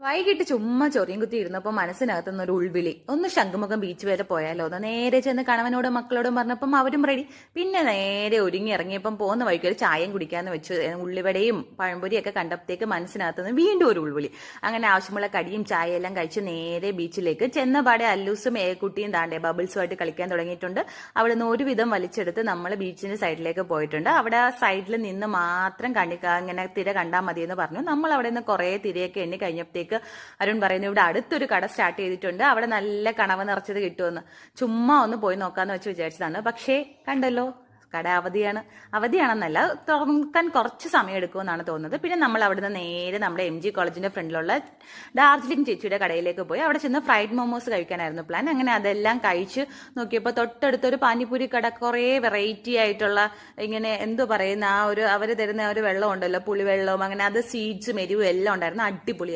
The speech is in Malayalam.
വൈകിട്ട് ചുമ്മാ ചൊറിയും കുത്തി ഇരുന്നപ്പോൾ മനസ്സിനകത്തുനിന്ന് ഒരു ഉൾവിളി, ഒന്ന് ശംഖുമുഖം ബീച്ച് വരെ പോയാലോ എന്ന് നേരെ ചെന്ന് കണവനോടും മക്കളോടും പറഞ്ഞപ്പം അവരും റെഡി. പിന്നെ നേരെ ഒരുങ്ങി ഇറങ്ങിയപ്പം പോകുന്ന വഴിക്ക് ഒരു ചായയും കുടിക്കാന്ന് വെച്ചു. ഉള്ളിവടയും പഴംപൊരിയൊക്കെ കണ്ടപ്പോഴത്തേക്ക് മനസ്സിനകത്തുനിന്ന് വീണ്ടും ഒരു ഉൾവിളി. അങ്ങനെ ആവശ്യമുള്ള കടിയും ചായയെല്ലാം കഴിച്ച് നേരെ ബീച്ചിലേക്ക് ചെന്നപാടെ അല്ലൂസും കുട്ടിയും താണ്ടെ ബബിൾസുമായിട്ട് കളിക്കാൻ തുടങ്ങിയിട്ടുണ്ട്. അവിടെ നിന്ന് ഒരുവിധം വലിച്ചെടുത്ത് നമ്മൾ ബീച്ചിന്റെ സൈഡിലേക്ക് പോയിട്ടുണ്ട്. അവിടെ ആ സൈഡിൽ നിന്ന് മാത്രം ഇങ്ങനെ തിര കണ്ടാൽ മതിയെന്ന് പറഞ്ഞു. നമ്മൾ അവിടെ നിന്ന് കുറേ തിരയൊക്കെ എണ്ണി കഴിഞ്ഞപ്പോഴത്തേക്ക് അരുൺ പറയുന്നു, ഇവിടെ അടുത്തൊരു കട സ്റ്റാർട്ട് ചെയ്തിട്ടുണ്ട്, അവിടെ നല്ല കണവ നിറച്ചത് കിട്ടുമെന്ന്. ചുമ്മാ ഒന്ന് പോയി നോക്കാന്ന് വെച്ച് വിചാരിച്ചതാണ്. പക്ഷേ കണ്ടല്ലോ, കട അവധിയാണെന്നല്ല, തുറക്കാൻ കുറച്ച് സമയം എടുക്കുമെന്നാണ് തോന്നുന്നത്. പിന്നെ നമ്മൾ അവിടുന്ന് നേരെ നമ്മുടെ MG കോളേജിന്റെ ഫ്രണ്ടിലുള്ള ഡാർജിലിംഗ് ചേച്ചിയുടെ കടയിലേക്ക് പോയി. അവിടെ ചെന്ന് ഫ്രൈഡ് മോമോസ് കഴിക്കാനായിരുന്നു പ്ലാൻ. അങ്ങനെ അതെല്ലാം കഴിച്ച് നോക്കിയപ്പോൾ തൊട്ടടുത്തൊരു പാനിപൂരി കട, കുറേ വെറൈറ്റി ആയിട്ടുള്ള ഇങ്ങനെ എന്തോ പറയുന്ന ആ ഒരു അവർ തരുന്ന ഒരു വെള്ളം ഉണ്ടല്ലോ, പുളിവെള്ളവും, അങ്ങനെ അത് സീഡ്സും എരിവും എല്ലാം ഉണ്ടായിരുന്നു. അടിപൊളിയായിരുന്നു.